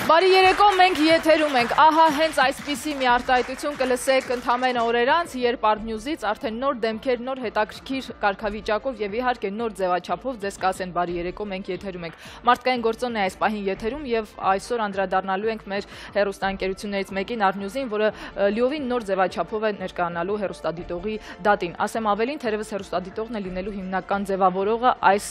Բարի երեկո, մենք եթերում ենք, ահա հենց այսպիսի մի արտահայտություն կլսեք ընդամենը օրեր անց, երբ Artnews-ից արդեն նոր դեմքեր, նոր հետաքրքիր կարգավիճակով եւ իհարկե նոր ձևաչափով ձեզ կասեն բարի երեկո, մենք եթերում ենք։ Մարդկային գործոնն է այս պահին եթերում եւ այսօր անդրադառնալու ենք մեր հեռուստաընկերություններից մեկին Artnews-ին, որը լիովին նոր ձևաչափով է ներկայանալու հեռուստադիտողի դատին։ Ասեմ ավելին, թերևս հեռուստադիտողն է լինելու հիմնական ձևավորողը այս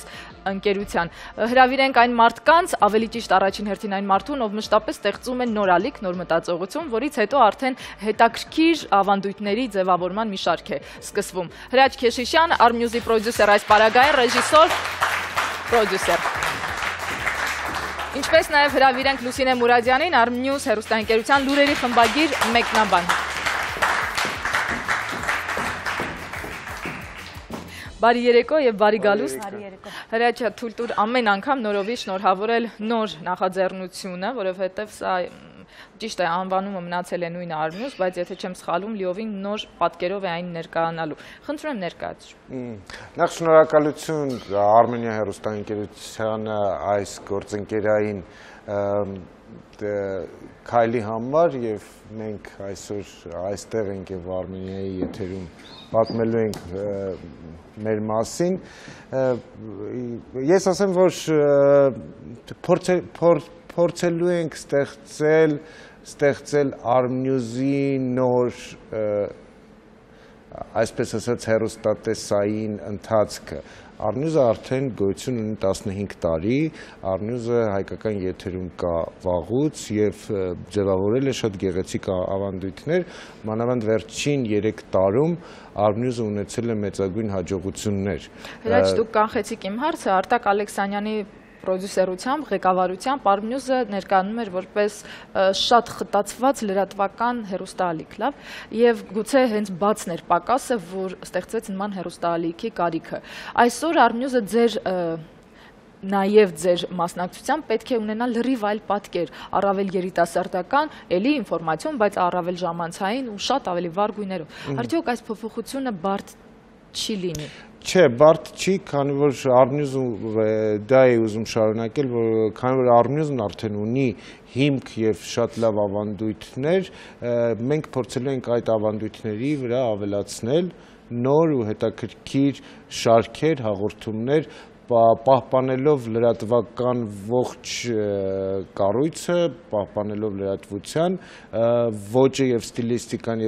ընկերության։ Հրավիրենք այն մարդկանց, ավելի ճիշտ առաջին հերթին այն մարդուն, ով մշտապես ստեղծում են նոր ալիք, նոր մտածողություն, որից հետո արդեն հետաքրքիր ավանդույթների ձևավորման մի շարք է սկսվում։ Հրաչ Քեշիշյան, Artnews-ի պրոդյուսեր այս պարագային, ռեժիսոր, պրոդյուսեր։ Ինչպես նաև հրավիրենք Լուսինե Մուրադյանին, Artnews հեռուստաընկերության լուրերի խմբագիր մեկնաբան։ Բարի երեկո եւ բարի գալուստ։ Հրաչյա թույլ տուր ամեն անգամ նորովի շնորհավորել նոր նախաձեռնությունը, որովհետեւ սա ճիշտ է անվանումը մնացել է նույնը Artnews, բայց եթե չեմ սխալվում, լիովին նոր պատկերով է այն ներկայանալու։ Խնդրում եմ ներկայացրու։ Նախ շնորհակալություն Armenia հեռուստաընկերությանը այս գործընկերային քայլի համար եւ մենք այսօր այստեղ ենք եւ Armenia-ի եթերում պատմելու ենք մեր մասին։ Ես ասեմ, որ փորձելու ենք ստեղծել Artnews-ի նոր, այսպես ասած, հեռուստատեսային ընթացքը։ Artnews-ը արդեն գոյություն ունի 15 տարի, Artnews-ը հայկական եթերում կա վաղուց եւ ձևավորել է շատ գեղեցիկ ավանդույթներ, մանավանդ վերջին 3 տարում Artnews-ը ունեցել է մեծագույն հաջողություններ։ Հրաչ, դուք կանխեցիք իմ հարցը, Արտակ Ալեքսանյանի պրոդյուսերությամբ, ղեկավարությամբ Artnews-ը ներկայանում էր որպես շատ խտացված լրատվական հեռուստաալիք, լավ, եւ գուցե հենց բացն էր պակասը, որ ստեղծեց նման հեռուստաալիքի կարիքը։ Այսօր Artnews-ը նաև ձեր մասնակցությամբ պետք է ունենա լրիվ այլ պատկեր, առավել երիտասարդական, էլի ինֆորմացիոն, բայց առավել ժամանցային ու շատ ավելի վառ գույներով։ Արդյոք այս փոփոխությունը բարդ չի լինի։ Չէ, բարդ չի, քանի որ Artnews-ը դա է ուզում շարունակել, քանի որ Artnews-ն արդեն ունի հիմք եւ շատ լավ ավանդույթներ, մենք փորձելու ենք այդ ավանդույթների վրա ավելացնել նոր ու հետաքրքիր շարքեր, հաղորդումներ, պահպանելով լրատվական ողջ կառույցը, պահպանելով լրատվության ոճը եւ ստիլիստիկան,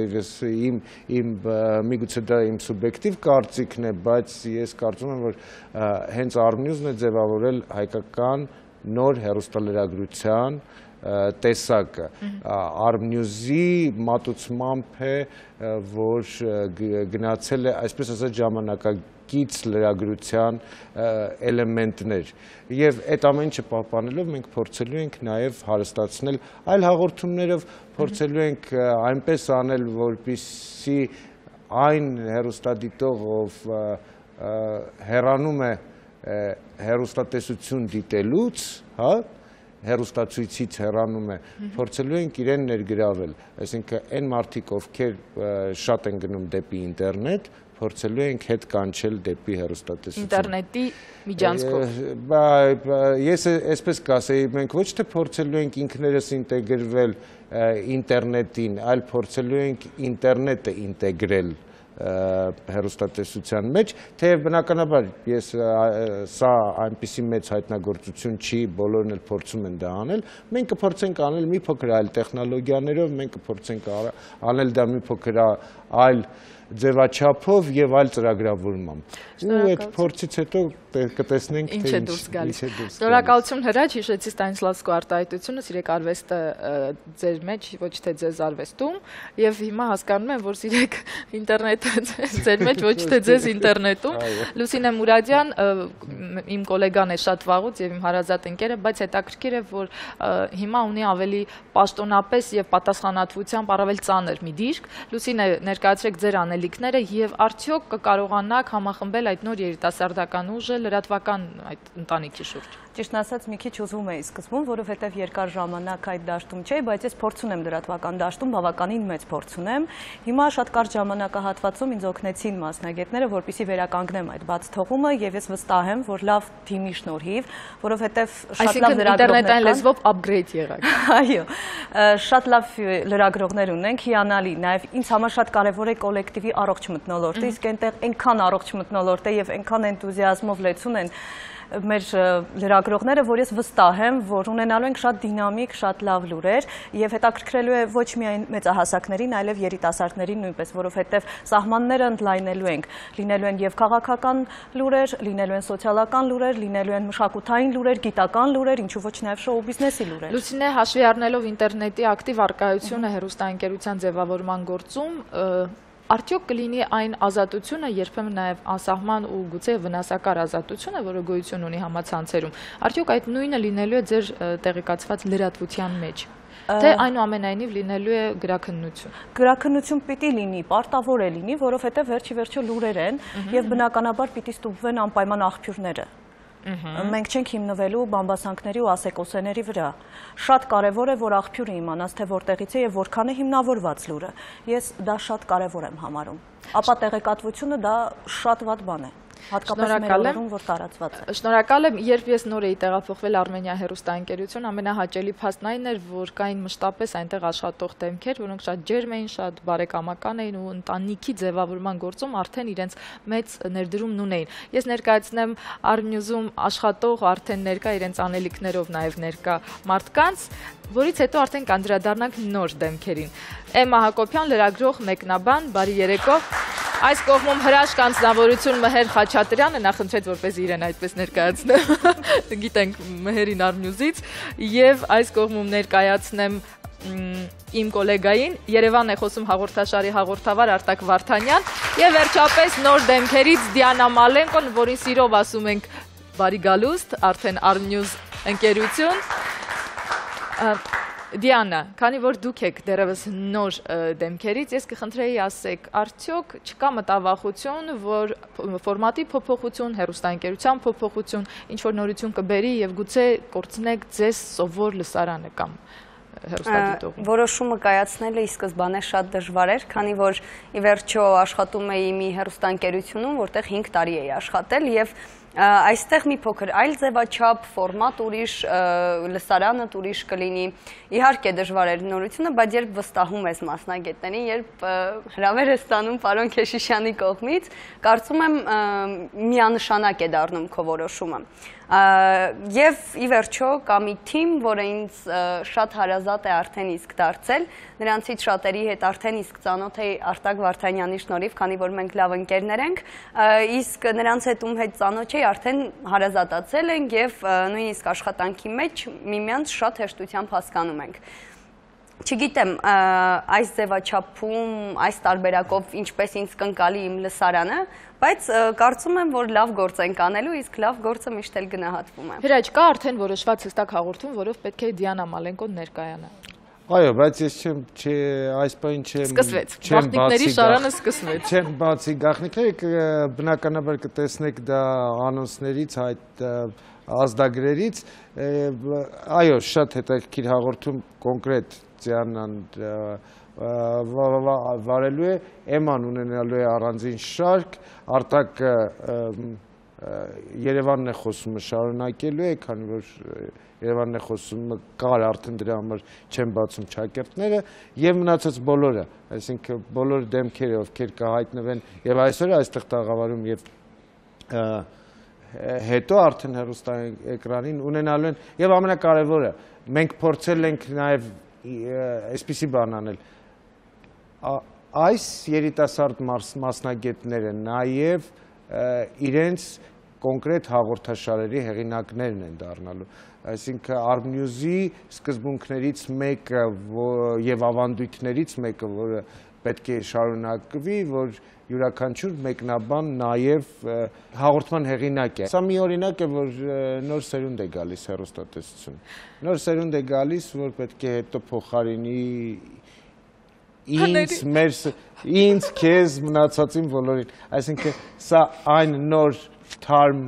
միգուցե դա իմ սուբյեկտիվ կարծիքն է, բայց ես կարծում եմ, որ հենց Artnews-ն է ձևավորել հայկական նոր հեռուստալրագրության տեսակը։ Artnews-ի մատուցմամբ է, որ գնացել է, այսպես ասած, ժամանակակից լրագրության էլեմենտներ։ Եվ այդ ամեն ինչը պահպանելով մենք փորձելու ենք նաև հարստացնել այլ հաղորդումներով, փորձելու ենք այնպես անել, որպեսզի այն հեռուստադիտող, ով հեռանում է հեռուստատեսություն դիտելուց, հա, հեռուստացույցից հեռանում է, փորձելու ենք իրեն ներգրավել, այսինքն այն մարդիկ, ովքեր շատ են գնում դեպի ինտերնետ, փորձելու ենք հետ կանչել դեպի հեռուստատեսություն։ Ինտերնետի միջանցքով։ Ես այսպես կասեի, մենք ոչ թե փորձելու ենք ինքներս ինտեգրվել ինտերնետին, այլ փորձելու ենք ինտերնետը ինտեգրել հեռուստատեսության մեջ, թեև բնականաբար սա այնպիսի մեծ հայտնագործություն չի, բոլորն էլ փորձում են դա անել, մենք կփորձենք անել մի փոքր այլ տեխնոլոգիաներով, մենք կփորձենք անել դա մի փոքր այլ ձևաչափով եւ այլ ծրագրավորմամբ։ Ու այդ փորձից հետո կտեսնենք ինչ է դուրս գալիս։ Շնորհակալություն Հրաչ, հիշեցի Ստանիսլավսկու արտահայտությունը, սիրեք արվեստը ձեր մեջ, ոչ թե ձեզ արվեստում, եւ հիմա հասկանում եմ, որ սիրեք ինտերնետը ձեր մեջ, ոչ թե ձեզ ինտերնետում։ Լուսինե Մուրադյան, իմ գոլեգան է շատ վաղուց եւ իմ հարազատ ընկերը, բայց հետաքրքիր է, որ հիմա ունի ավելի պաշտոնապես եւ պատասխանատվությամբ առավել ծանր մի դիրք։ Լուսինե, ներկայացրեք ձեր անելիքները եւ արդյոք կկարողանաք համախմբել այդ նոր երիտասարդական ուժը լրատվական այդ ընտանիքի շուրջ։ Ճիշտն ասած, մի քիչ ուզում էի սկզբում, որովհետև երկար ժամանակ այդ դաշտում չէի, բայց ես փորձ ունեմ լրատվական դաշտում, բավականին մեծ փորձ ունեմ։ Հիմա շատ կարճ ժամանակահատվածում ինձ օգնեցին մասնագետները, որպեսզի վերականգնեմ այդ բաց թողումը, եւ ես վստահ եմ, որ լավ թիմի շնորհիվ, որովհետև շատ լավ լրագրողներ ինտերնետային լեզվով upgrade եղաք։ Այո, շատ լավ լրագրողներ ունենք, հիանալի, նաեւ ինձ համար շատ կարեւոր է կոլեկտիվի առողջ մթնոլորտը, իսկ այնտեղ այնքան առողջ մթնոլորտ է եւ այնքան էնտուզիազմով լեցուն են մեր լրագրողները, որ ես վստահ եմ, որ ունենալու ենք շատ դինամիկ, շատ լավ լուրեր եւ հետաքրքրելու է ոչ միայն մեծահասակներին, այլև երիտասարդներին նույնպես, որովհետեւ սահմանները ընդլայնելու ենք, լինելու են եւ քաղաքական լուրեր, լինելու են սոցիալական լուրեր, լինելու են մշակութային լուրեր, գիտական լուրեր, ինչու ոչ նաեւ շոու բիզնեսի լուրեր։ Լուսինե, հաշվի առնելով ինտերնետի ակտիվ առկայությունը հեռուստաընկերության ձևավորման գործում, արդյոք կլինի այն ազատությունը, երբեմն նաև անսահման ու գուցե վնասակար ազատությունը, որը գոյություն ունի համացանցերում, արդյոք այդ նույնը լինելու է ձեր տեղեկացված լրատվության մեջ, թե այնուամենայնիվ լինելու է գրաքննություն։ Գրաքննություն պիտի լինի, պարտավոր է լինի, որովհետև վերջի վերջո լուրեր են եւ բնականաբար պիտի ստուգվեն անպայման աղբյուրները։ Մենք չենք հիմնվելու բամբասանքների ու ասեկոսեների վրա։ Շատ կարևոր է, որ աղբյուրը իմանաս, թե որտեղից է եւ որքան է հիմնավորված լուրը։ Ես դա շատ կարևոր եմ համարում։ Ապա տեղեկատվությունը դա շատ վատ բան է։ Հատկապես մեր օրերում, որ տարածված է։ Շնորհակալ եմ, երբ ես նոր էի տեղափոխվել Արմենիա հեռուստաընկերություն, ամենահաճելի փաստն այն էր, որ կային մշտապես այնտեղ աշխատող դեմքեր, որոնք շատ ջերմ էին, շատ բարեկամական էին ու ընտանիքի ձևավորման գործում արդեն իրենց մեծ ներդրումն ունեին։ Ես ներկայացնեմ Arnews-ում աշխատող արդեն ներկա իրենց անելիքներով նաև ներկա մարդկանց, որից հետո արդեն կանդրադառնանք նոր դեմքերին։ Էմմա Հակոբյան, լրագրող, մեկնաբան, բարի երեկո։ Այս կողմում հրաշք անձնավորություն Մհեր Խաչատրյանը, նախընտրեց որպես իրեն այդպես ներկայացնեմ, գիտենք Մհերին Arnews-ից, եւ այս կողմում ներկայացնեմ իմ գոլեգային, Երևանն է խոսում հաղորդաշարի հաղորդավար Արտակ Վարդանյան, եւ վերջապես նոր դեմքերից Դիանա Մալենկոն, որին սիրով ասում ենք բարի գալուստ, արդեն Arnews ընկերություն։ Դիանա, քանի որ դուք եք դեռևս նոր դեմքերից, ես կխնդրեի ասեք, արդյոք չկա մտավախություն, որ ֆորմատի փոփոխություն, հեռուստաընկերության փոփոխություն, ինչ-որ նորություն կբերի եւ գուցե կորցնեք ձեզ սովոր լսարանը կամ հեռուստադիտողը։ Որոշումը կայացնելը ի սկզբանե շատ դժվար էր, քանի որ ի վերջո աշխատում էի մի հեռուստաընկերությունում, որտեղ 5 տարի էի աշխատել եւ այստեղ մի փոքր այլ ձևաչափ, ֆորմատ ուրիշ, լսարանը ուրիշ կլինի։ Իհարկե դժվար էր նորությունը, բայց երբ վստահում ես մասնագետներին, երբ հրավեր ես ստանում պարոն Քեշիշյանի կողմից, կարծում եմ միանշանակ է դառնում քո որոշումը։ Եվ ի վերջո կա մի թիմ, որը ինձ շատ հարազատ է արդեն իսկ դարձել, նրանցից շատերի հետ արդեն իսկ ծանոթ էի Արտակ Վարդանյանի շնորհիվ, քանի որ մենք լավ ընկերներ ենք, իսկ նրանց հետ ում հետ ծանոթ էի արդեն հարազատացել ենք եւ նույնիսկ աշխատանքի մեջ միմյանց շատ հեշտությամբ հասկանում ենք։ Չգիտեմ, այս ձևաչափում, այս տարբերակով ինչպես ինձ կընկալի իմ լսարանը, բայց կարծում եմ, որ լավ գործ ենք անելու, իսկ լավ գործը միշտ էլ գնահատվում է։ Հրաչ, կա արդեն որոշված հստակ հաղորդում, որով պետք է Դիանա Մալենկոն ներկայանա։ Այո, բայց ես այս բան չեմ սկսվեց, գաղտնիքների շարանը սկսվեց։ Չեմ բացի գաղտնիքները, բնականաբար կտեսնեք դա անոնսներից, այդ ազդագրերից, այո, շատ հետաքրքիր հաղորդում կոնկրետ Դիանան վարելու է, Էմման ունենալու է առանձին շարք, Արտակը Երևանն է խոսումը շարունակելու է, քանի որ Երևանն է խոսումը կար արդեն դրա համար չեն բացում ճակերտները եւ մնացած բոլորը, այսինքն բոլոր դեմքերը, ովքեր կհայտնվեն եւ այսօր այստեղ տաղավարում եւ հետո արդեն հեռուստաէկրանին ունենալու են եւ ամենակարևորը մենք փորձել ենք նաեւ այսպիսի բան անել այս երիտասարդ մասնագետները նաեւ իրենց կոնկրետ հաղորդաշարերի հեղինակներն են դառնալու, այսինքն Arnews-ի սկզբունքներից մեկը եւ ավանդույթներից մեկը, որը պետք է շարունակվի, որ յուրաքանչյուր մեկնաբան նաեւ հաղորդման հեղինակ է։ Սա մի օրինակ է, որ նոր սերունդ է գալիս հեռուստատեսություն։ Նոր սերունդ է գալիս, որ պետք է հետո փոխարինի ինձ, քեզ, մնացածին բոլորին։ Այսինքն սա այն նոր թարմ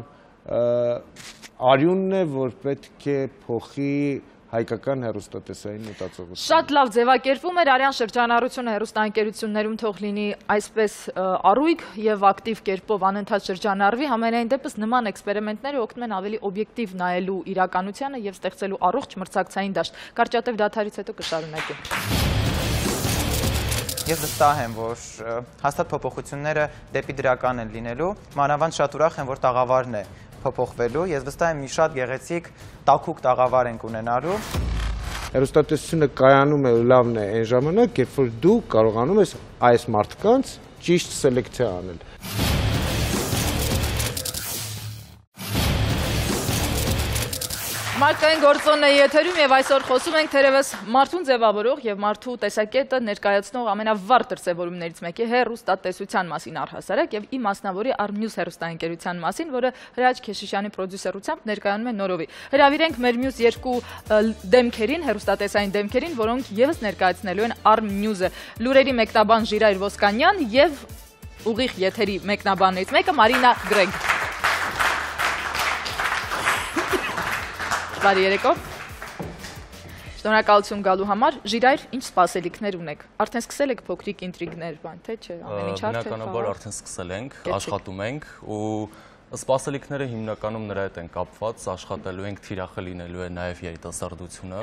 արյունն է, որ պետք է փոխի հայկական հեռուստատեսային մտածողություն։ Շատ լավ ձևակերպում էր արյան շրջանառությունը հեռուստաընկերություններում թող լինի այսպես առույգ եւ ակտիվ կերպով անընդհատ շրջանառվի, համենայն դեպս նման էքսպերիմենտները օգնում են ավելի օբյեկտիվ նայելու իրականությանը եւ ստեղծելու առողջ մրցակցային դաշտ։ Կարճատև դադարից հետո կշարունակենք։ Ես վստահ եմ, որ հաստատ փոփոխությունները դեպի դրական են լինելու, մանավանդ շատ ուրախ եմ, որ տաղավարն է փոփոխվելու, ես վստահ եմ մի շատ գեղեցիկ տաքուկ տաղավար ենք ունենալու։ Հեռուստատեսությունը կայանում է լավն է այն ժամանակ, երբ որ դու կարողանում ես այս մարդկանց ճիշտ սելեկցիա անել։ Մարդկային գործոնն է եթերում եւ այսօր խոսում ենք թերևս մարդուն ձևավորող եւ մարդու տեսակետը ներկայացնող ամենավառ դրսեւորումներից մեկի հեռուստատեսության մասին առհասարակ եւ ի մասնավորի Armnews հեռուստաընկերության մասին, որը Հրաչ Քեշիշյանի պրոդյուսերությամբ ներկայանում է նորովի։ Հրավիրենք մեր մյուս երկու դեմքերին, հեռուստատեսային դեմքերին, որոնք եւս ներկայացնելու են Armnews-ը։ Լուրերի մեկնաբան Ժիրայր Ոսկանյան եւ ուղիղ եթերի մեկնաբաններից մեկը Մարինա Գրեգ։ Բարի երեկո։ Շնորհակալություն գալու համար։ Ժիրայր, ինչ սպասելիքներ ունեք։ Արդեն սկսել եք փոքրիկ ինտրիգներ, բան, թե չէ, ամեն ինչ արդեն։ Բնականաբար արդեն սկսել ենք, աշխատում ենք ու սպասելիքները հիմնականում նրա հետ են կապված, աշխատելու ենք, թիրախը լինելու է նաև երիտասարդությունը,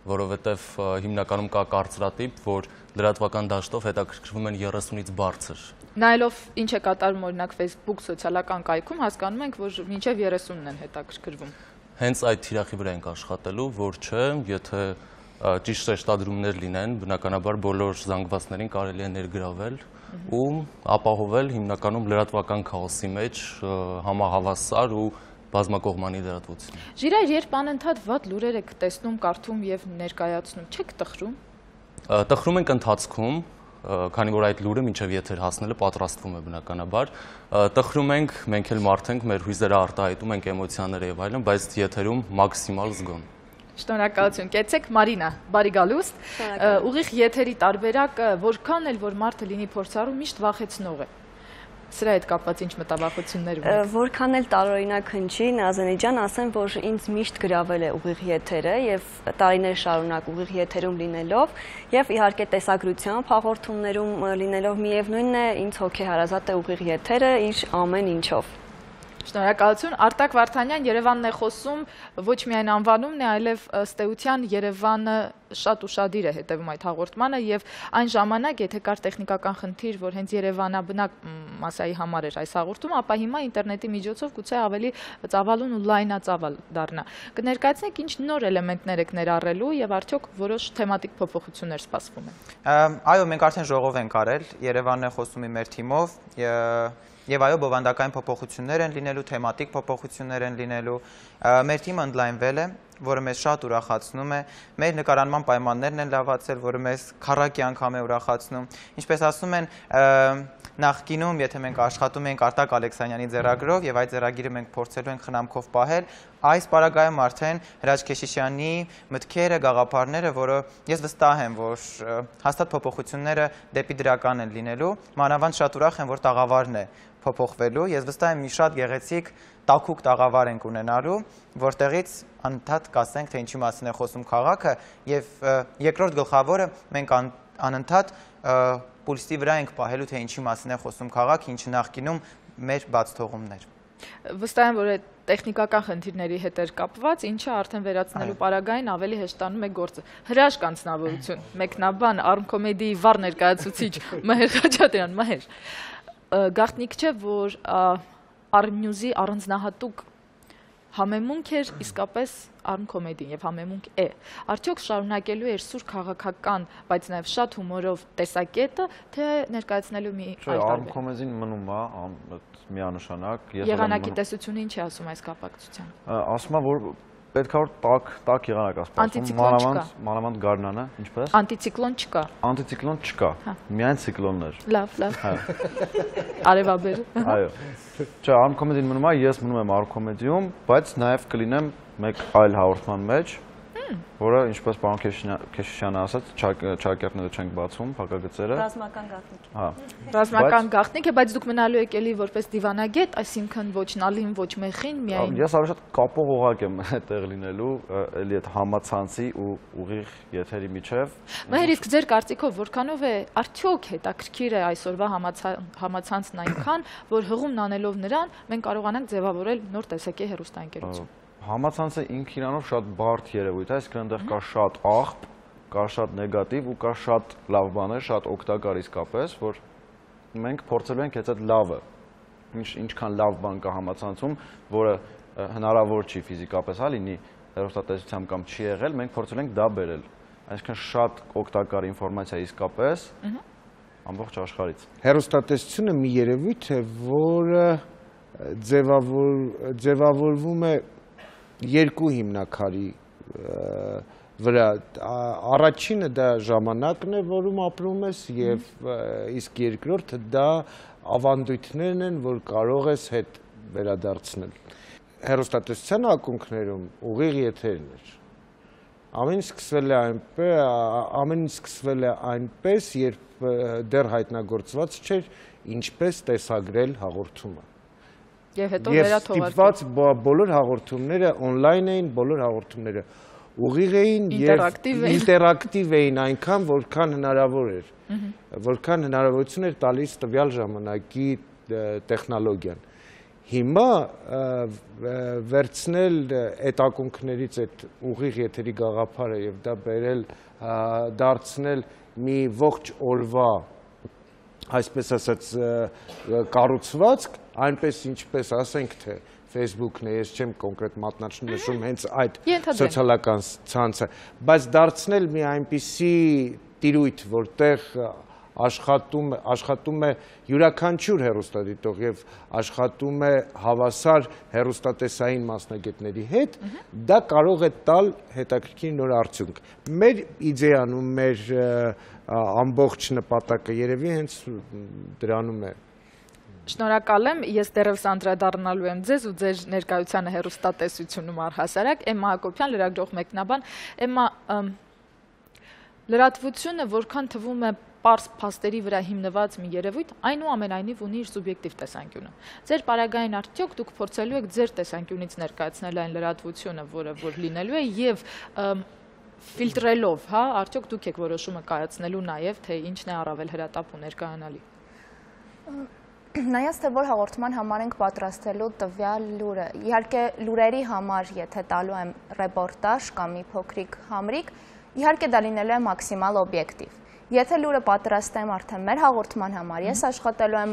որովհետև հիմնականում կա կարծրատիպ, որ լրատվական դաշտով հետաքրքրվում են 30-ից բարձր։ Նայելով ինչ է կատարում օրինակ Facebook սոցիալական կայքում, հասկանում ենք, որ մինչև 30-ն են հետաքրքրվում։ Հենց այդ թիրախի վրա ենք աշխատելու, որ չէ, եթե ճիշտ շեշտադրումներ լինեն, բնականաբար բոլոր զանգվածներին կարելի է ներգրավել ու ապահովել հիմնականում լրատվական քաոսի մեջ համահավասար ու բազմակողմանի լրատվություն։ Ժիրայր, երբ անընդհատ վատ լուրեր եք տեսնում, կարդում եւ ներկայացնում, չեք տխրում։ Տխրում ենք ընթացքում, քանի որ այդ լուրը մինչև եթեր հասնելը պատրաստվում է բնականաբար, տխրում ենք, մենք էլ մարդ ենք, մեր հույզերը արտահայտում ենք էմոցիաները եւ այլն, բայց եթերում մաքսիմալ զգոն։ Շնորհակալություն, կեցեք Մարինա, բարի գալուստ։ Ուղիղ եթերի տարբերակը որքան էլ որ մարդը լինի փորձառու, միշտ վախեցնող է։ Սրա հետ կապված ինչ մտավախություններ ունեք։ Որքան էլ տարօրինակ հնչի, Նազանի ջան, ասեմ, որ ինձ միշտ գրավել է ուղիղ եթերը եւ տարիներ շարունակ ուղիղ եթերում լինելով եւ իհարկե տեսագրությամբ հաղորդումներում լինելով միևնույնն է, ինձ հոգեհարազատ է ուղիղ եթերը իր ամեն ինչով։ Շնորհակալություն, Արտակ Վարդանյան, Երևանն է խոսում, ոչ միայն անվանումն է, այլև ըստ էության Երևանը շատ ուշադիր է հետևում այդ հաղորդմանը եւ այն ժամանակ, եթե կար տեխնիկական խնդիր, որ հենց Երևանաբնակ մասայի համար էր այս հաղորդումը, ապա հիմա ինտերնետի միջոցով գուցե ավելի ծավալուն ու լայնածավալ դառնա։ Կներկայացնեք ինչ նոր էլեմենտներ եք ներառելու եւ արդյոք որոշ թեմատիկ փոփոխություններ սպասվում են։ Այո, մենք արդեն ժողով ենք արել, Երևանն է խոսում մեր թիմով Եվ այո, բովանդակային փոփոխություններ են լինելու, թեմատիկ փոփոխություններ են լինելու։ Մեր թիմը ընդլայնվել է, որը մեզ շատ ուրախացնում է։ Մեր նկարանման պայմաններն են լավացել, որը մեզ քառակի անգամ է ուրախացնում։ Ինչպես ասում են, նախկինում, եթե մենք աշխատում ենք Արտակ Ալեքսանյանի ձեռագրով եւ այդ ձեռագիրը մենք փորձելու ենք խնամքով պահել, այս պարագայում արդեն Հրաչ Քեշիշյանի մտքերը, գաղափարները, որը ես վստահ եմ, որ հաստատ փոփոխությունները դեպի դրական են լինելու, մանավանդ շատ ուրախ եմ, որ տաղավարն է փոփոխվելու, ես վստահ եմ մի շատ գեղեցիկ տաքուկ տաղավար ենք ունենալու, որտեղից անընդհատ կասենք, թե ինչի մասին է խոսում քաղաքը եւ երկրորդ գլխավորը մենք անընդհատ պուլսի վրա ենք պահելու, թե ինչի մասին է խոսում քաղաքը, ինչը նախկինում մեր բաց թողումներ։ Վստահ եմ, որ այդ տեխնիկական խնդիրների հետ էր կապված, ինչը արդեն վերացնելու պարագային ավելի հեշտանում է գործը։ Հրաշք անձնավորություն, մեկնաբան, Armcomedy-ի վառ ներկայացուցիչ Մհեր Խաչատրյան, Մհեր, գաղտնիք չէ, որ Armnews-ի առանձնահատուկ համեմունք էր իսկապես Armcomedy-ին եւ համեմունք է։ Արդյոք շարունակելու էր սուր քաղաքական, բայց նաեւ շատ հումորով տեսակետը, թե ներկայացնելու մի այլ տարբեր։ Armcomedy-ին մնում է միանշանակ։ Եղանակի տեսությունը ինչ է ասում այս կապակցությամբ։ Ասում է, որ պետք է որ տաք եղանակ ասում, մանավանդ գարնանը, ինչպես։ Անտիցիկլոն չկա։ Անտիցիկլոն չկա, միայն ցիկլոններ։ Լավ, լավ։ Արևաբեր։ Այո։ Չէ, Armcomedy-ին մնում է, ես մնում եմ Armcomedy-ում, բայց նաև կլինեմ մեկ այլ հաղորդման մեջ, որը ինչպես պարոն Քեշիշյանը ասաց, ճակերտները չենք բացում, փակագծերը։ Ռազմական գաղտնիք։ Հա։ Ռազմական գաղտնիք է, բայց դուք մնալու եք էլի որպես դիվանագետ, այսինքն ոչ նալին, ոչ մեխին, միայն։ Ես ավելի շատ կապող օղակ եմ այդտեղ լինելու, էլի այդ համացանցի ու ուղիղ եթերի միջև։ Մհեր, իսկ ձեր կարծիքով որքանով է արդյոք հետաքրքիր է այսօրվա համացանցն այնքան, որ հղումն անելով նրան մենք կարողանանք ձևավորել նոր տեսակի հեռուստաընկերություն։ Համացանցը ինքն իրանով շատ բարդ երևույթ է, այսինքն այնտեղ կա շատ աղբ, կա շատ նեգատիվ ու կա շատ լավ բաներ, շատ օգտակար իսկապես, որ մենք փորձելու ենք այդ լավը։ Ինչքան լավ բան կա համացանցում, որը հնարավոր չի ֆիզիկապես լինի հեռուստատեսությամբ կամ չի եղել, մենք փորձել ենք դա բերել։ Այսինքն շատ օգտակար ինֆորմացիա իսկապես ամբողջ աշխարհից։ Հեռուստատեսությունը մի երևույթ է, որը ձևավորվում է երկու հիմնակարի վրա, առաջինը դա ժամանակն է, որում ապրում ես, եւ իսկ երկրորդը դա ավանդույթներն են, որ կարող ես հետ վերադարձնել։ Հեռուստատեսության ակունքներում ուղիղ եթերն էր։ Ամեն ինչ սկսվել է այնպես, երբ դեռ հայտնագործված չէր ինչպես տեսագրել հաղորդումը։ Եվ հետո Եվ վերաթողարկել։ ստիպված բոլոր հաղորդումները on-line էին, բոլոր հաղորդումները ուղիղ էին եւ ինտերակտիվ էին այնքան, որքան հնարավոր էր, որքան հնարավորություն էր տալիս տվյալ ժամանակի տեխնոլոգիան։ Հիմա վերցնել այդ ակունքներից այդ ուղիղ եթերի գաղափարը եւ դա բերել դարձնել մի ողջ օրվա, այսպես ասած, կառուցվածք, այնպես ինչպես ասենք թե Facebook-ն է, ես չեմ կոնկրետ մատնանշում հենց այդ սոցիալական ցանցը, բայց դարձնել մի այնպիսի տիրույթ, որտեղ աշխատում է յուրաքանչյուր հեռուստադիտող եւ աշխատում է հավասար հեռուստատեսային մասնագետների հետ, դա կարող է տալ հետաքրքիր նոր արդյունք։ Մեր իդեան ու մեր ամբողջ նպատակը երևի հենց դրանում է։ Շնորհակալ եմ, ես դեռևս անդրադառնալու եմ ձեզ ու ձեր ներկայությանը հեռուստատեսությունում առհասարակ, Էմմա Հակոբյան, լրագրող մեկնաբան։ Էմմա, լրատվությունը որքան թվում է պարզ փաստերի վրա հիմնված մի երևույթ, այնուամենայնիվ ունի իր սուբյեկտիվ տեսանկյունը։ Ձեր պարագային արդյոք դուք փորձելու եք ձեր տեսանկյունից ներկայացնել այն լրատվությունը, որ լինելու է եւ ֆիլտրելով, հա, արդյոք դուք եք որոշումը կայացնելու նաեւ, թե ինչն է առավել հրատապ ու ներկայանալի։ Նայած թե որ հաղորդման համար ենք պատրաստելու տվյալ լուրը։ Իհարկե լուրերի համար, եթե տալու եմ ռեպորտաժ կամ մի փոքրիկ համրիկ, իհարկե դա լինելու է մաքսիմալ օբյեկտիվ։ Եթե լուրը պատրաստեմ արդեն մեր հաղորդման համար, ես աշխատելու եմ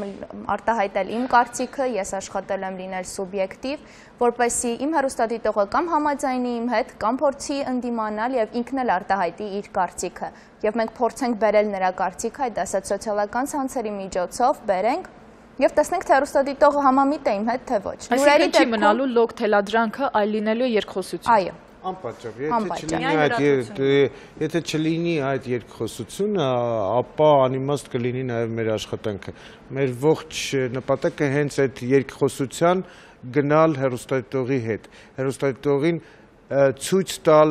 արտահայտել իմ կարծիքը, ես աշխատելու եմ լինել սուբյեկտիվ, որպեսզի իմ հեռուստադիտողը կամ համաձայնի իմ հետ, կամ փորձի ընդդիմանալ եւ ինքն էլ արտահայտի իր կարծիքը։ Եվ մենք փորձենք բերել նրա կարծիքը, այդ ասած սոցիալական ցանցերի միջոցով բերենք եւ տեսնենք թե հեռուստադիտողը համամիտ է իմ հետ, թե ոչ։ Լուրերի չի մնալու լոգ թելադրանքը, այլ լինելու է երկխոսություն։ Այո։ Անպատճառ, եթե չլինի այդ երկխոսությունը, ապա անիմաստ կլինի նաև մեր աշխատանքը։ Մեր ողջ նպատակը հենց այդ երկխոսության գնալ հեռուստադիտողի հետ։ Հեռուստադիտողին ցույց տալ,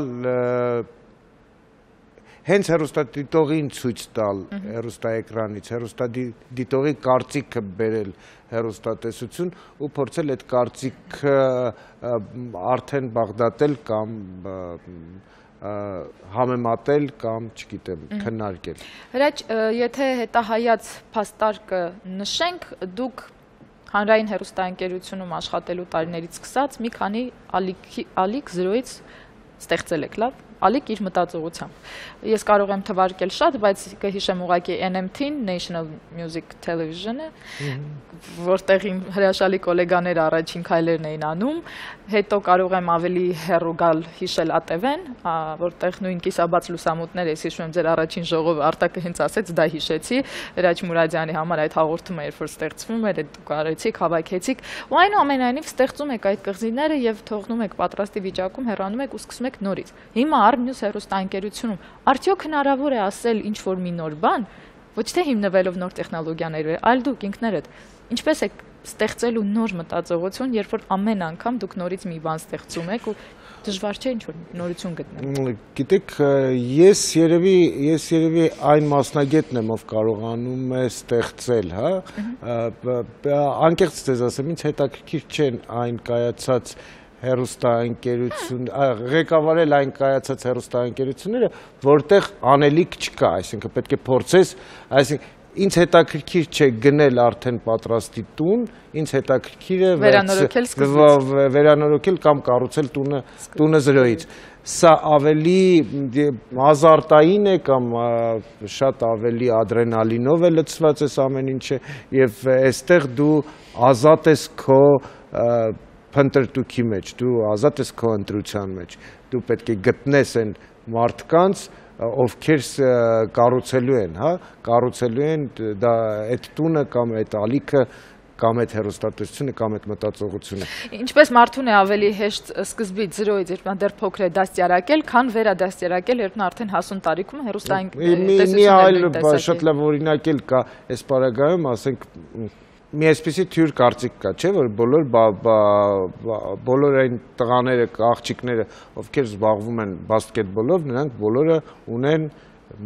հենց հեռուստադիտողին ցույց տալ հեռուստաէկրանից, հեռուստադիտողի կարծիքը բերել հեռուստատեսություն ու փորձել այդ կարծիքը արդեն բաղդատել կամ համեմատել կամ, չգիտեմ, քննարկել։ Հրաչ, եթե հետահայաց փաստարկը նշենք, դուք հանրային հեռուստաընկերությունում աշխատելու տարիներից սկսած մի քանի ալիք 0-ից ստեղծել եք, լավ։ Ալիք իր մտածողությամբ։ Ես կարող եմ թվարկել շատ, բայց կհիշեմ ուղղակի NMT-ն, National Music Television-ը, որտեղ իմ հրաշալի գոլեգաները առաջին քայլերն էին անում, հետո կարող եմ ավելի հեռու գալ հիշել ATV-ն, որտեղ նույն կիսաբաց լուսամուտներ, ես հիշում եմ ձեր առաջին ժողովը Արտակը հենց ասեց, դա հիշեցի, Հրաչ Մուրադյանի համար այդ հաղորդումը երբ որ ստեղծվում էր, դուք արեցիք, հավաքեցիք, ու այնուամենայնիվ ստեղծում եք այդ կղզիները եւ թողնում եք պատրաստի վիճակում, հեռանում եք ու սկսում եք նորից։ Հիմա Արմնյուս հեռուստաընկերությունում արդյոք հնարավոր է ասել ինչ-որ մի նոր բան, ոչ թե հիմնվելով նոր տեխնոլոգիաների, այլ դուք ինքներդ ինչպես եք ստեղծելու նոր մտածողություն, երբ որ ամեն անգամ դուք նորից մի բան ստեղծում եք ու դժվար չէ ինչ-որ նորություն գտնել։ Գիտեք, ես երևի այն մասնագետն եմ, ով կարողանում է ստեղծել, հա, անկեղծ ձեզ ասեմ, ինձ հետաքրքիր չեն այն կայացած հեռուստաընկերություն, ղեկավարել այն կայացած հեռուստաընկերությունները, որտեղ անելիք չկա, այսինքն պետք է փորձես, այսինքն ինձ հետաքրքիր չէ գնել արդեն պատրաստի տուն, ինձ հետաքրքիր է վերանորոգել կամ կառուցել տունը զրոյից։ Սա ավելի ազարտային է կամ շատ ավելի ադրենալինով է լցված ես ամեն ինչը եւ այստեղ դու ազատ ես քո փնտրտուքի մեջ, դու ազատ ես քո ընտրության մեջ, դու պետք է գտնես այն մարդկանց ովքեր կառուցելու են, հա, կառուցելու են դա այդ տունը կամ այդ ալիքը կամ այդ հեռուստատեսությունը կամ այդ մտածողությունը։ Ինչպես մարդուն է ավելի հեշտ սկզբից զրոյից, երբ նա դեռ փոքր է դաստիարակել, քան վերադաստիարակել, երբ նա արդեն հասուն տարիքում է հեռուստաընկերությունների մի այլ շատ լավ օրինակ էլ կա այս պարագայում, ասենք մի այսպիսի թյուր կարծիք կա, չէ, որ բոլոր այն տղաները, աղջիկները, ովքեր զբաղվում են բասկետբոլով, նրանք բոլորը ունեն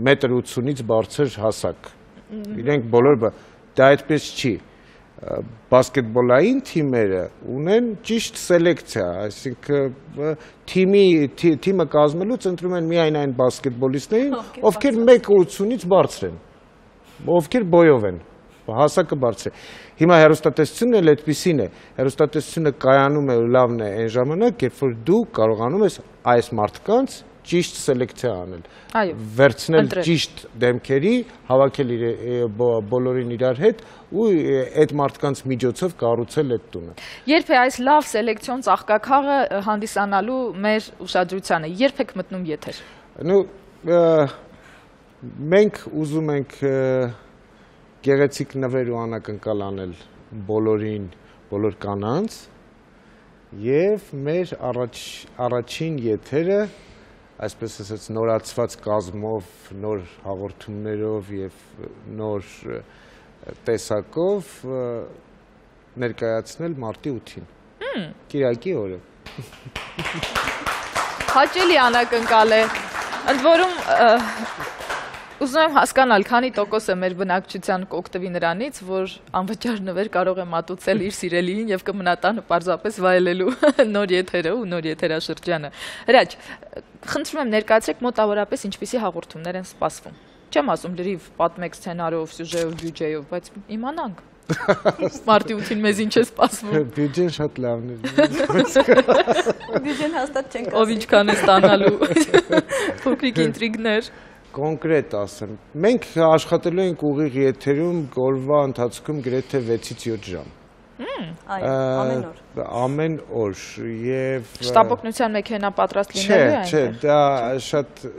1.80-ից բարձր հասակ։ Իրենք բոլորը, դա այդպես չի։ Բասկետբոլային թիմերը ունեն ճիշտ սելեկցիա, այսինքն թիմը կազմելուց ընտրում են միայն այն բասկետբոլիստներին, ովքեր 1.80-ից բարձր են, ովքեր բոյով են, հասակը բարձր է։ Հիմա հեռուստատեսությունն էլ այդպիսին է, հեռուստատեսությունը կայանում է ու լավն է այն ժամանակ, երբ որ դու կարողանում ես այս մարդկանց ճիշտ սելեկցիա անել, վերցնել ճիշտ դեմքերի, հավաքել բոլորին իրար հետ ու այդ մարդկանց միջոցով կառուցել այդ տունը։ Երբ է այս լավ սելեկցիոն ծաղկաքաղը հանդիսանալու մեր ուշադրությանը, երբ եք մտնում եթեր։ Մենք ուզում ենք գեղեցիկ նվեր ու անակնկալ անել բոլոր կանանց եւ մեր առաջին եթերը, այսպես ասած, նորացված կազմով, նոր հաղորդումներով եւ նոր տեսակով ներկայացնել մարտի 8-ին։ Կիրակի օրը։ Հաճելի անակնկալ է։ Ընդ որում ուզում եմ հասկանալ, քանի տոկոս է մեր բնակչության կօգտվի նրանից, որ անվճար նվեր կարող է մատուցել իր սիրելիին եւ կմնա տանը պարզապես վայելելու նոր եթերը ու նոր եթերաշրջանը։ Հրաչ, խնդրում եմ ներկայացրեք մոտավորապես ինչպիսի հաղորդումներ են սպասվում։ Չեմ ասում լրիվ պատմեք սցենարով, սյուժեով, բյուջեով, բայց իմանանք։ Մարտի 8-ին մեզ ինչ է սպասվում։ Բյուջեն շատ լավն է։ Բյուջեն հաստատ չենք ասի։ Ով ինչքան է ստանալու։ Փոքրիկ ինտրիգներ։ Կոնկրետ ասեմ, մենք աշխատելու ենք ուղիղ եթերում օրվա ընթացքում գրեթե 6-ից 7 ժամ։ Ամեն օր։ Ամեն օր եւ շտապօգնության մեքենա պատրաստ լինելու է այնտեղ։ Չէ, դա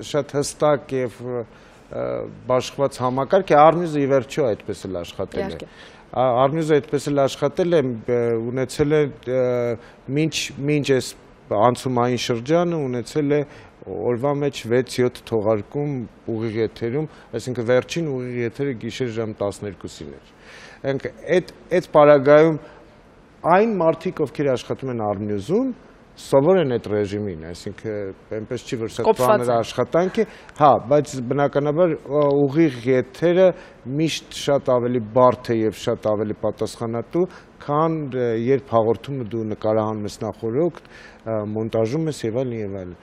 շատ հստակ եւ բաշխված համակարգ է, Արմյուզը ի վերջո այդպես էլ աշխատել է։ Արմյուզը այդպես էլ աշխատել է, ունեցել է մինչ այս անցումային շրջանը ունեցել է օրվա մեջ 6-7 թողարկում ուղիղ եթերում, այսինքն վերջին ուղիղ եթերը գիշեր ժամ 12-ին էր։ Այդ պարագայում այն մարդիկ, ովքեր աշխատում են Արմյուզում, սովոր են այդ ռեժիմին, այսինքն այնպես չի, որ սա ծանր աշխատանք է, հա, բայց բնականաբար ուղիղ եթերը միշտ շատ ավելի բարդ է եւ շատ ավելի պատասխանատու, քան երբ հաղորդումը դու նկարահանում ես նախօրոք, մոնտաժում ես եւ այլն եւ այլն։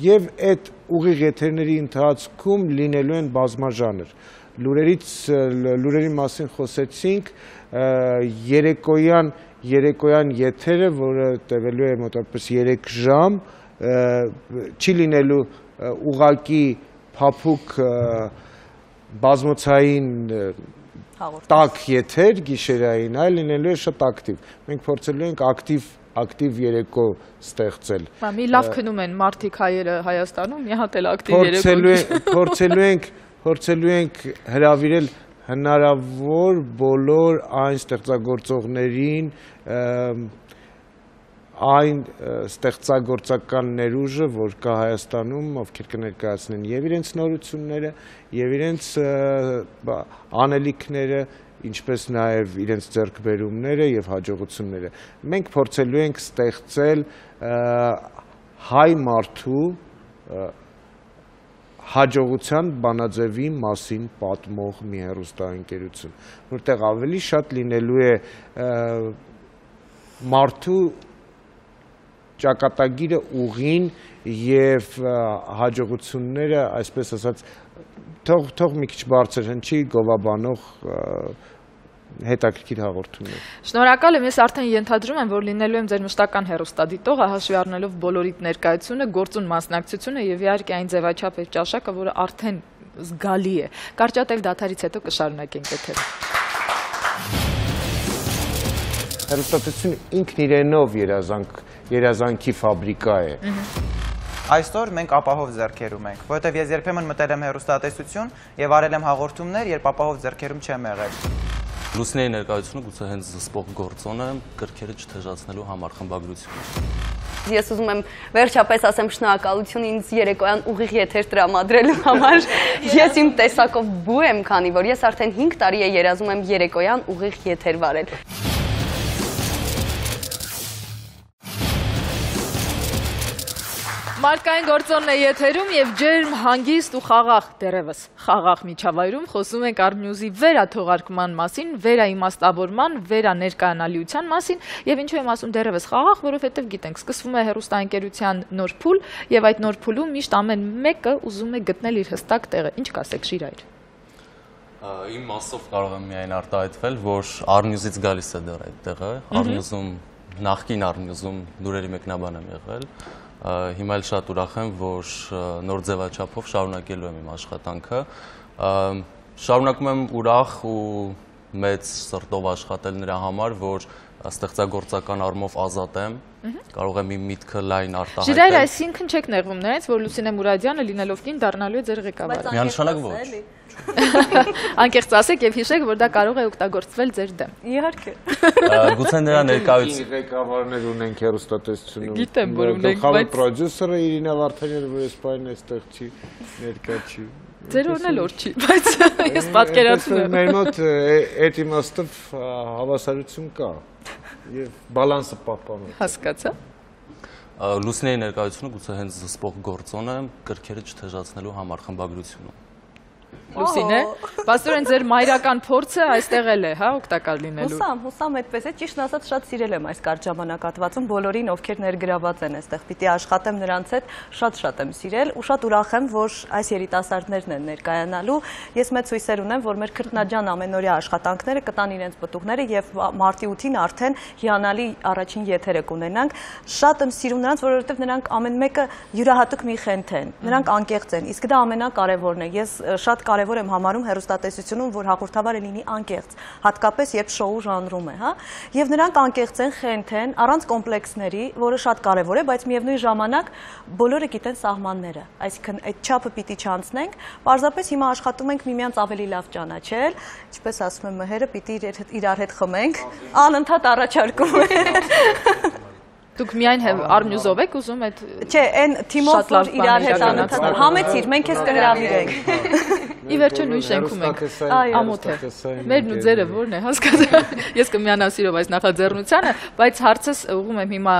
Եվ այդ ուղիղ եթերների ընթացքում լինելու են բազմաժանր։ Լուրերի մասին խոսեցինք, երեկոյան եթերը, որը տևելու է մոտավորապես 3 ժամ, չի լինելու ուղղակի փափուկ բազմոցային տաք եթեր գիշերային, այլ լինելու է շատ ակտիվ։ Մենք փորձելու ենք ակտիվ երեկո ստեղծել։ Մի լավ քնում են մարդիկ հայերը Հայաստանում, մի հատ էլ ակտիվ երեկո։ Փորձելու ենք հրավիրել հնարավոր բոլոր այն ստեղծագործողներին, այն ստեղծագործական ներուժը, որ կա Հայաստանում, ովքեր կներկայացնեն եւ իրենց նորությունները, եւ իրենց անելիքները, ինչպես նաեւ իրենց ձեռքբերումները եւ հաջողությունները։ Մենք փորձելու ենք ստեղծել հայ մարդու հաջողության բանաձևի մասին պատմող մի հեռուստաընկերություն, որտեղ ավելի շատ լինելու է մարդու ճակատագիրը ուղին եւ հաջողությունները, այսպես ասած, թող մի քիչ բարձր հնչի գովաբանող հետաքրքիր հաղորդումներ։ Շնորհակալ եմ, ես արդեն ենթադրում եմ, որ լինելու եմ ձեր մշտական հեռուստադիտողը, հաշվի առնելով բոլորիդ ներկայությունը, գործուն մասնակցությունը եւ իհարկե այն ձևաչափ եւ ճաշակը, որը արդեն զգալի է։ Կարճատև դադարից հետո կշարունակենք եթերը։ Հեռուստատեսությունը ինքն իրենով երազանքի ֆաբրիկա է։ Այսօր մենք ապահով ձեռքերում ենք, որովհետև ես երբեմն մտել եմ հեռուստատեսություն եւ արել եմ հաղորդումներ, երբ ապահով ձեռքերում չեմ եղել։ Լուսինեի ներկայությունը գուցե հենց զսպող գործոն է կրքերը չթեժացնելու համար խմբագրությունը։ Ես ուզում եմ վերջապես ասեմ շնորհակալություն ինձ երեկոյան ուղիղ եթեր տրամադրելու համար։ Ես իմ տեսակով բու եմ, քանի որ ես արդեն 5 տարի է երազում եմ երեկոյան ուղիղ եթեր վարել։ Մարկային գործոնն է եթերում եւ ջերմ, հանգիստ ու խաղաղ, դերևս խաղաղ միջավայրում խոսում ենք Armnews-ի վերաթողարկման մասին, վերաիմաստավորման, վերաներկայանալիության մասին եւ ինչու եմ ասում դերևս խաղաղ, որովհետեւ գիտենք, սկսվում է հեռուստաընկերության նոր փուլ եւ այդ նոր փուլում միշտ ամեն մեկը ուզում է գտնել իր հստակ տեղը։ Ինչ կասեք, Շիրայր։ Իմ մասով կարող եմ միայն արտահայտվել, որ Armnews-ից գալիս է դեռ այդ տեղը, Armnews-ում նախկին Armnews-ում լուրերի մեկնաբան եմ եղել։ Հիմա էլ շատ ուրախ եմ, որ նոր ձևաչափով շարունակելու եմ իմ աշխատանքը։ Շարունակում եմ ուրախ ու մեծ սրտով աշխատել նրա համար, որ ստեղծագործական առումով ազատ եմ, կարող եմ իմ միտքը լայն արտահայտել։ Շիրայր, այսինքն չեք նեղվում նրանից, որ Լուսինե Մուրադյանը լինելով կին դառնալու է ձեր ղեկավարը։ Միանշանակ ոչ։ Անկեղծ ասեք եւ հիշեք, որ դա կարող է օգտագործվել ձեր դեմ։ Իհարկե։ Գուցե նրա ներկայությունը Ղեկավարներ ունենք հեռուստատեսությունում։ Գիտեմ, որ ունենք, գլխավոր բայց պրոդյուսերը Իրինա Վարդանյանը, որ այսպայն այստեղ չի, ներկա չի։ ձեր օրն էլ օր չի, բայց ես պատկերացնում եմ։ Մեր մոտ այդ իմաստով հավասարություն կա եւ բալանսը պահպանում։ Հասկացա։ Լուսինեի ներկայությունը գուցե հենց զսպող գործոն է կրքերը չթեժացնելու համար խմբագրությունը։ Լուսինե, բացորեն ձեր մայրական փորձը այստեղ էլ է, հա, օգտակար լինելու։ Հուսամ այդպես է, ճիշտն ասած շատ սիրել եմ այս կարճ ժամանակահատվածում, բոլորին ովքեր ներգրաված են այստեղ, պիտի աշխատեմ նրանց հետ, շատ եմ սիրել ու շատ ուրախ եմ, որ այս երիտասարդներն են ներկայանալու։ Ես մեծ հույսեր ունեմ, որ մեր քրտնաջան ամենօրյա աշխատանքները կտան իրենց պտուղները եւ մարտի 8-ին արդեն հիանալի առաջին եթերը կունենանք։ Շատ եմ սիրում նրանց, որովհետեւ նրանք ամեն մեկը յուրահատուկ մի խենթ են։ Նրանք անկեղծ են, իսկ դա ամենակարևորն է։ Ես շատ կարևոր եմ համարում հեռուստատեսությունում, որ հաղորդավարը լինի անկեղծ, հատկապես երբ շոու ժանրում է, հա։ Եվ նրանք անկեղծ են, խենթ են, առանց կոմպլեքսների, որը շատ կարևոր է, բայց միևնույն ժամանակ բոլորը գիտեն սահմանները, այսինքն այդ չափը պիտի չանցնենք, պարզապես հիմա աշխատում ենք միմյանց ավելի լավ ճանաչել, ինչպես ասում եմ, մհերը պիտի իրար հետ խմենք, անընդհատ առաջարկում է։ Դուք միայն Armnews-ով եք ուզում այդ Չէ, այն թիմով որ իրար հետ անընդհատ համեցիր, մենք քեզ կհրավիրենք։ Ի վերջո նույն շենքում ենք, ամոթ է։ Մերն ու ձերը որն է, հասկացա։ Ես կմիանամ սիրով այս նախաձեռնությանը, բայց հարցս ուղղում եմ հիմա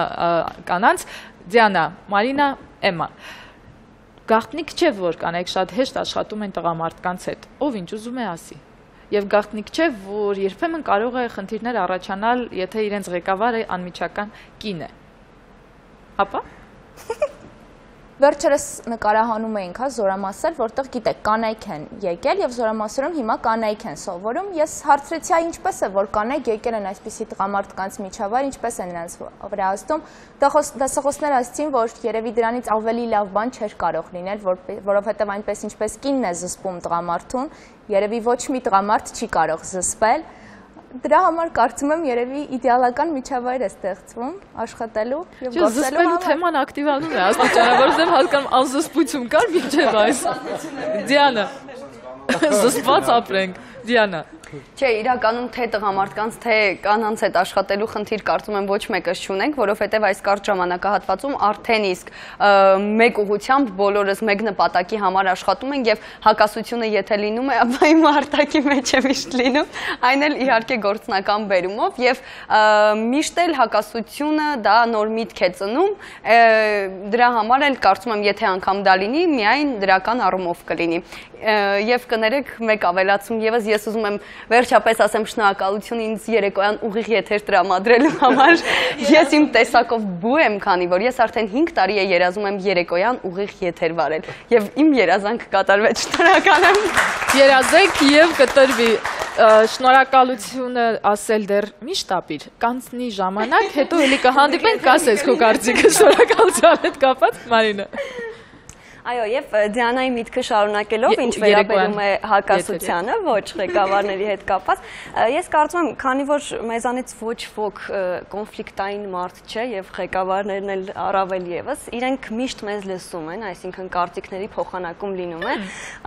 կանանց, Դիանա, Մարինա, Էմմա։ Գաղտնիք չէ, որ կանայք շատ հեշտ աշխատում են տղամարդկանց հետ, ով ինչ ուզում է ասի։ Եվ գաղտնիք չէ, որ երբեմն կարող է խնդիրներ առաջանալ, եթե իրենց ղեկավարը անմիջական կին է։ Ապա Վերջերս նկարահանում էինք, հա, Զորամասեր, որտեղ գիտեք, կանայք են եկել եւ Զորամասերում հիմա կանայք են սովորում։ Ես հարցրեցի, այ ինչպես է, որ կանայք եկել են այսպիսի տղամարդկանց միջավայր, ինչպես են նրանց վրա ազդում։ Դասախոսները ասացին, որ երևի դրանից ավելի լավ բան չէր կարող լինել, որովհետեւ այնպես ինչպես կինն է զսպում տղամարդուն, երևի ոչ մի տղամարդ չի կարող զսպել։ Դրա համար կարծում եմ երևի իդեալական միջավայր է ստեղծվում աշխատելու եւ գործելու համար։ Թեման ակտիվանում է, աստիճանաբար որովհետեւ հասկանում անզսպություն կար մինչեւ այս։ Դիանա, զսպված ապրենք, Դիանա։ Չէ, իրականում թե տղամարդկանց, թե կանանց հետ աշխատելու խնդիր կարծում եմ ոչ մեկս չունենք, որովհետև այս կարճ ժամանակահատվածում արդեն իսկ մեկ ուղղությամբ բոլորս մեկ նպատակի համար աշխատում ենք եւ հակասությունը եթե լինում է, ապա իմ արտակի մեջ է միշտ լինում, այն էլ իհարկե գործնական բերումով եւ միշտ էլ հակասությունը դա նոր միտք է ծնում, դրա համար էլ կարծում եմ եթե անգամ դա լինի, միայն դրական առումով կլինի։ Եվ կներեք մեկ ավելացում եւս ես ուզում եմ վերջապես ասեմ շնորհակալություն ինձ երեկոյան ուղիղ եթեր տրամադրելու համար։ Ես իմ տեսակով բու եմ, քանի որ ես արդեն 5 տարի է երազում եմ երեկոյան ուղիղ եթեր վարել եւ իմ երազանքը կատարվեց։ Շնորհակալ եմ։ Երազեք եւ կտրվի։ Շնորհակալությունը ասել դեռ մի շտապիր։ Կանցնի ժամանակ, հետո էլի կհանդիպենք, կասես քո կարծիքը շնորհակալության հետ կապված, Մարինա։ Այո, եւ Դիանայի միտքը շարունակելով, ինչ վերաբերում է հակասությանը, ոչ ղեկավարների հետ կապված, ես կարծում եմ, քանի որ մեզանից ոչ ոք կոնֆլիկտային մարդ չէ եւ ղեկավարներն էլ առավել եւս, իրենք միշտ մեզ լսում են, այսինքն կարծիքների փոխանակում լինում է։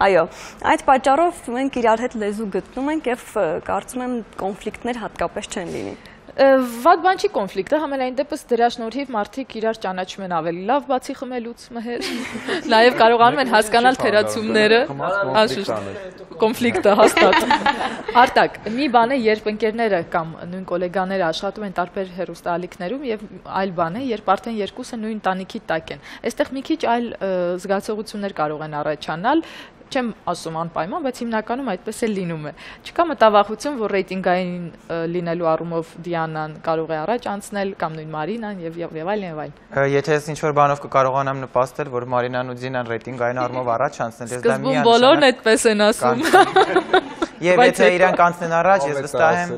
Այո, այդ պատճառով մենք իրար հետ լեզու գտնում ենք եւ կարծում եմ կոնֆլիկտներ հատկապես չեն լինի։ Վատ բան չի կոնֆլիկտը, համենայն դեպս դրա շնորհիվ մարդիկ իրար ճանաչում են ավելի լավ, բացի խմելուց մհեր։ Նաև կարողանում են հասկանալ թերացումները, կոնֆլիկտը հաստատ։ Արտակ, մի բան է, երբ ընկերները կամ նույն գոլեգաները աշխատում են տարբեր հեռուստաալիքներում եւ այլ բան է, երբ արդեն երկուսը նույն տանիքի տակ են։ Այստեղ մի քիչ այլ զգացողություններ կարող են առաջանալ։ Չեմ ասում անպայման, բայց հիմնականում այդպես էլ լինում է։ Չկա մտավախություն, որ ռեյտինգային լինելու առումով Դիանան կարող է առաջ անցնել կամ նույն Մարինան եւ այլն եւ այլն։ Եթե ես ինչ-որ բանով կկարողանամ նպաստել, որ Մարինան ու Դիանան ռեյտինգային առումով առաջ անցնել, ես դա միանշանակ։ Սկզբում բոլորն այդպես են ասում։ Եվ եթե իրանք անցնեն առաջ, ես վստահ եմ։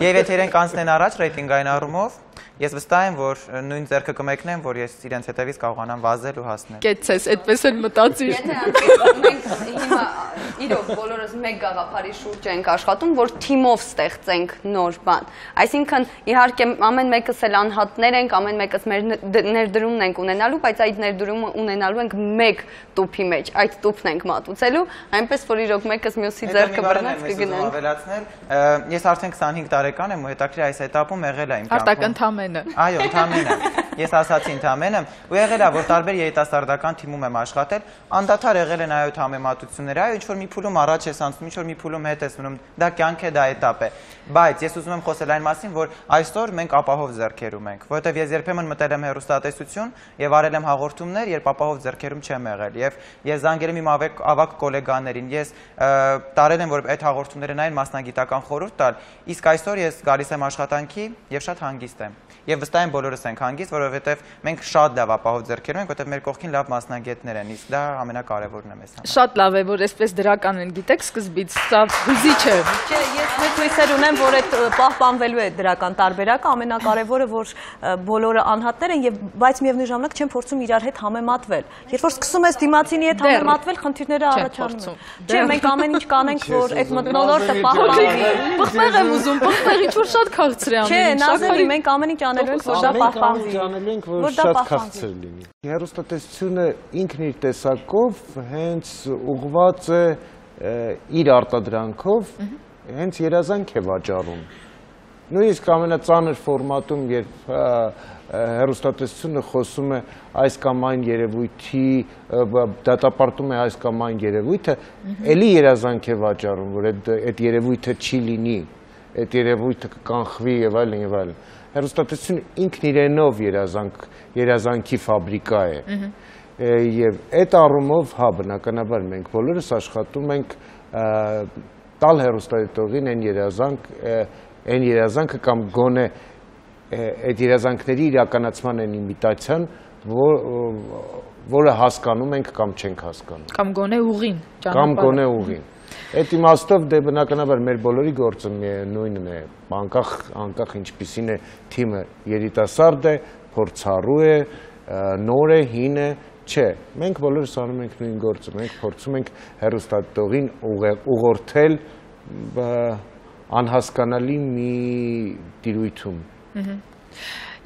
Եվ եթե իրանք անցնեն առաջ ռեյտինգային առումով, ես վստահ եմ, որ նույն ձեռքը կմեկնեմ, որ ես իրենց հետևից կարողանամ վազել ու հասնել։ Կեցես, այդպես էլ մտածիր։ Եթե մենք հիմա իրոք բոլորս մեկ գաղափարի շուրջ ենք աշխատում, որ թիմով ստեղծենք նոր բան։ Այսինքն իհարկե ամեն մեկս էլ անհատներ ենք, ամեն մեկս մեր ներդրումն ենք ունենալու, բայց այդ ներդրումը ունենալու ենք մեկ տուփի մեջ, այդ տուփն ենք մատուցելու, այնպես որ իրոք մեկս մյուսի ձեռքը բռնած կգնանք։ Ես արդեն 25 տարեկան եմ ու հետաքրքիր այս этаպում եղել է իմ Արտակ ընդամենը։ Այո, ընդամենը։ Ես ասացի ընդամենը, ու եղել է, որ տարբեր երիտասարդական թիմում եմ աշխատել, անդադար եղել են այո համեմատություններ, այո, ինչ որ մի փուլում առաջ ես անցնում, ինչ որ մի փուլում հետ ես մնում, դա կյանք է, դա этап է։ Բայց ես ուզում եմ խոսել այն մասին, որ այսօր մենք ապահով ձեռքերում ենք, որովհետև ես երբեմն մտել եմ հեռուստատեսություն եւ արել եմ հաղորդումներ, երբ ապահով ձեռքերում չեմ եղել, եւ ես զանգել եմ իմ ավակ գոլեգաներին, ես տարել եմ, որ այդ հաղորդումները նայեն մասնագիտական խորհուրդ տալ, իսկ այսօր ես գալիս եմ աշխատանքի եւ շատ հանգիստ եմ։ Եվ վստահ եմ բոլորս ենք հանգիստ, որովհետև մենք շատ լավ ապահով ձեռքերում ենք, որովհետև մեր կողքին լավ մասնագետներ են, իսկ դա ամենակարևորն է մեզ համար։ Շատ լավ է, որ այսպես դրական են, գիտեք, սկզբից, սա հուզիչ է։ Չէ, ես մեծ հույսեր ունեմ, որ այդ պահպանվելու է դրական տարբերակը, ամենակարևորը, որ բոլորը անհատներ են, բայց միևնույն ժամանակ չեն փորձում իրար հետ համեմատվել։ Երբ որ սկսում ես դիմացինի հետ համեմատվել, խնդիրները առաջանում են։ Չէ, մենք ամեն ինչ կանենք, որ այդ մթնոլորտը պահպանվի։ Պղպեղ եմ ուզում, պղպեղ ինչ որ շատ քաղցր է ամեն ինչ։ Չէ, Նազելի, մենք ամեն ինչ անելու ենք, որ դա պահպանվի։ Անելու ենք, որ շատ քաղցր լինի։ Հեռուստատեսությունը ինքն իր տեսակով հենց ուղղված է իր արտադրանքով, հենց երազանք է վաճառում։ Նույնիսկ ամենածանր ֆորմատում, երբ հեռուստատեսությունը խոսում է այս կամ այն երևույթի, դատապարտում է այս կամ այն երևույթը, էլի երազանք է վաճառում, որ այդ երևույթը չի լինի, այդ երևույթը կկանխվի եւ այլն եւ այլն։ Հեռուստատեսությունը ինքն իրենով երազանքի ֆաբրիկա է։ Եվ այդ առումով, հա, բնականաբար մենք բոլորս աշխատում ենք տալ հեռուստադիտողին այն երազանքը կամ գոնե այդ երազանքների իրականացման են իմիտացիան, որը հասկանում ենք կամ չենք հասկանում։ Կամ գոնե ուղին, Կամ գոնե ուղին։ Այդ իմաստով դե բնականաբար մեր բոլորի գործը նույնն է, անկախ ինչպիսին է թիմը, երիտասարդ է, փորձառու է, նոր է, հին է, չէ, մենք բոլորս անում ենք նույն գործը, մենք փորձում ենք հեռուստադիտողին ուղղորդել անհասկանալի մի տիրույթում։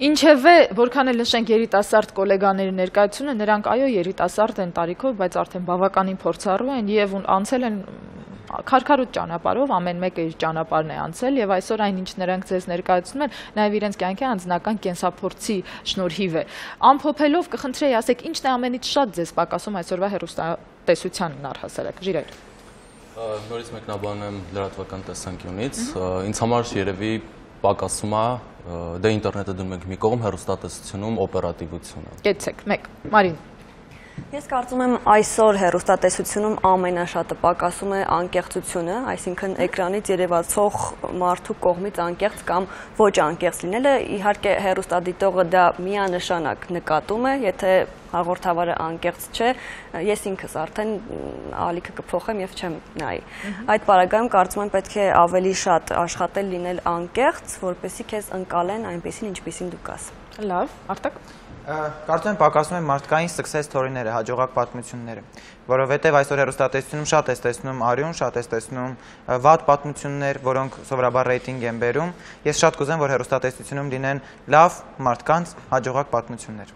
Ինչևէ, որքան էլ նշենք երիտասարդ գոլեգաների ներկայությունը, նրանք այո երիտասարդ են տարիքով, բայց արդեն բավականին փորձառու են եւ անցել են քարքարոտ ճանապարհով ամեն մեկը իր ճանապարհն է անցել եւ այսօր այնինչ նրանք ձեզ ներկայացնում են նաեւ իրենց կյանքի անձնական կենսափորձի շնորհիվ է։ Ամփոփելով կխնդրեի ասեք ինչն է ամենից շատ ձեզ պակասում այսօրվա հեռուստատեսությանն առհասարակ Ժիրայր։ Նորից մեկնաբանեմ լրատվական տեսանկյունից, ինձ համար երևի պակասում է դե ինտերնետը դնում ենք մի կողմ, հեռուստատեսությունում օպերատիվությունը։ Կեցեք, 1 Մարին։ Ես կարծում եմ այսօր հեռուստատեսությունում ամենաշատը պակասում է անկեղծությունը, այսինքն էկրանից երևացող մարդու կողմից անկեղծ կամ ոչ անկեղծ լինելը, իհարկե հեռուստադիտողը դա միանշանակ նկատում է, եթե հաղորդավարը անկեղծ չէ, ես ինքս արդեն ալիքը կփոխեմ եւ չեմ նայի։ Այդ պարագայում կարծում եմ պետք է ավելի շատ աշխատել լինել անկեղծ, որպեսզի քեզ ընկալեն այնպեսին, ինչպեսին դու կաս։ Լավ, Արտակ։ Կարծում եմ պակասում են մարդկային success story-ները, հաջողակ պատմությունները, որովհետև այսօր հեռուստատեսությունում շատ ես տեսնում արյուն, շատ ես տեսնում վատ պատմություններ, որոնք սովորաբար ռեյտինգ են բերում։ Ես շատ կուզեմ, որ հեռուստատեսությունում լինեն լավ մարդկանց հաջողակ պատմություններ։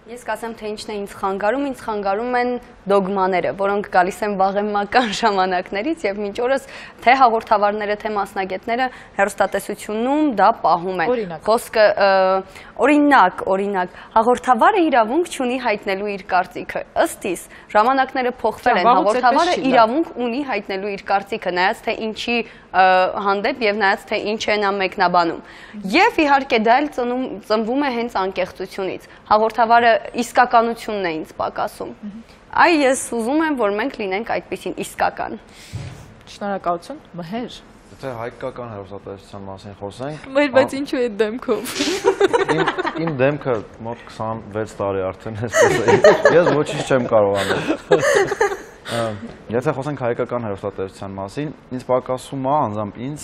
Ես կասեմ, թե ինչն է ինձ խանգարում են դոգմաները, որոնք գալիս են վաղեմական ժամանակներից եւ մինչ օրս թե հաղորդավարները, թե մասնագետները հեռուստատեսությունում դա պահում են։ Խոսքը օրինակ, հաղորդավարը իրավունք չունի հայտնելու իր կարծիքը։ Ըստ իս, ժամանակները փոխվել են, հաղորդավարը իրավունք ունի հայտնելու իր կարծիքը, նայած թե ինչի հանդեպ եւ նայած թե ինչ է նա մեկնաբանում։ Եվ իհարկե դա էլ ծնվում է հենց անկեղծությունից։ Հաղորդավարը իսկականությունն է ինձ պակասում։ Այ ես ուզում եմ, որ մենք լինենք այդպիսին իսկական։ Շնորհակալություն, Մհեր։ Եթե հայկական հեռուստատեսության մասին խոսենք, բայց ինչու է դեմքով։ Իմ դեմքը մոտ 26 տարի արդեն այսպես է։ Ես ոչինչ չեմ կարող անել։ Եթե խոսենք հայկական հեռուստատեսության մասին, ինձ պակասում է անձամբ ինձ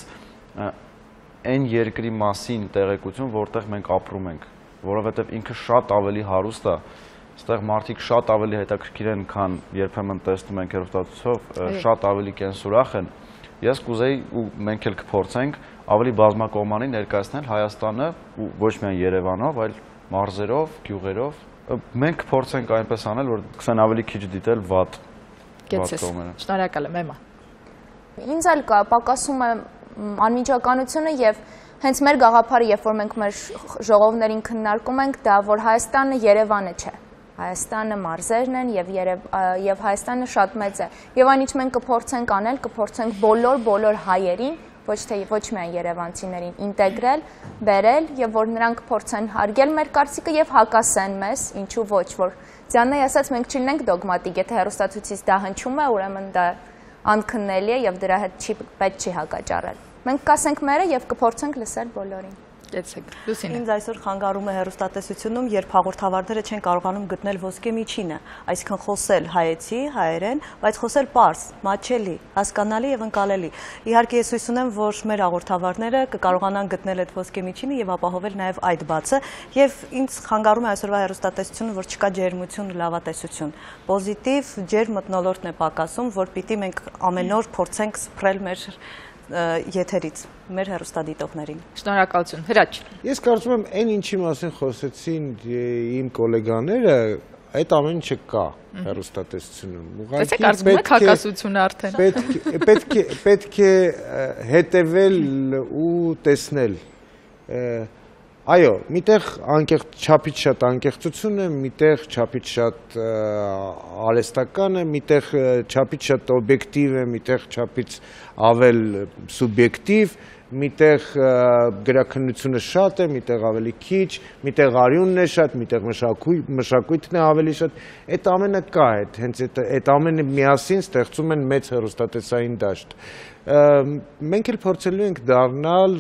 այն երկրի մասին տեղեկություն, որտեղ մենք ապրում ենք, որովհետև ինքը շատ ավելի հարուստ է, այստեղ մարդիկ շատ ավելի հետաքրքիր են, քան երբեմն տեսնում ենք հեռուստացույցով, շատ ավելի կենսուրախ են։ Ես կուզեի ու մենք էլ կփորձենք ավելի բազմակողմանի ներկայացնել Հայաստանը ու ոչ միայն Երևանով, այլ մարզերով, գյուղերով։ Մենք կփորձենք այնպես անել, որ կսեն ավելի քիչ դիտել վատ կողմերը։ Շնորհակալ եմ, Էմա։ Ինձ էլ պակասում է անմիջականությունը եւ հենց մեր գաղափարը, երբ որ մենք մեր ժողովներին քննարկում ենք, դա որ Հայաստանը Երևանը չէ։ Հայաստանը մարզերն են եւ Հայաստանը շատ մեծ է։ Եվ այն ինչ մենք կփորձենք անել, կփորձենք բոլոր հայերին, ոչ միայն երևանցիներին ինտեգրել, բերել եւ որ նրանք փորձեն հարգել մեր կարծիքը եւ հակասեն մեզ, ինչու ոչ, որ Ձյաննայի ասած մենք չլինենք դոգմատիկ, եթե հեռուստացույցից դա հնչում է, ուրեմն դա անքննելի է եւ դրա հետ պետք չի հակաճառել։ Մենք կասենք մերը եւ կփորձենք լսել բոլորին։ Ինձ այսօր խանգարում է հեռուստատեսությունում, երբ հաղորդավարները չեն կարողանում գտնել ոսկե միջինը, այսինքն խոսել հայեցի, հայերեն, բայց խոսել պարզ, մատչելի, հասկանալի եւ ընկալելի։ Իհարկե ես հույս ունեմ, որ մեր հաղորդավարները կկարողանան գտնել այդ ոսկե միջինը եւ ապահովել նաեւ այդ բացը, եւ ինձ խանգարում է այսօրվա հեռուստատեսությունը, որ չկա ջերմություն, լավատեսություն։ Պոզիտիվ, ջերմ մթնոլորտն է պակասում, որ պիտի մենք ամեն օր փորձենք սփռել մեր եթերից մեր հեռուստադիտողներին։ Շնորհակալություն, Հրաչ։ Ես կարծում եմ այն ինչի մասին խոսեցին իմ գոլեգաները, այդ ամեն չկա հեռուստատեսությունում։ Ուղղակի կարծում եք հակասությունը արդեն։ Պետք է հետևել ու տեսնել։ Այո, միտեղ չափից շատ անկեղծություն է, միտեղ չափից շատ արհեստական է, միտեղ չափից շատ օբյեկտիվ է, միտեղ չափից ավել սուբյեկտիվ, միտեղ գրաքննությունը շատ է, միտեղ ավելի քիչ, միտեղ արյունն է շատ, միտեղ մշակույթն է ավելի շատ, այդ ամենը կա, այդ ամենը միասին ստեղծում են մեծ հեռուստատեսային դաշտ։ Մենք էլ փորձելու ենք դառնալ,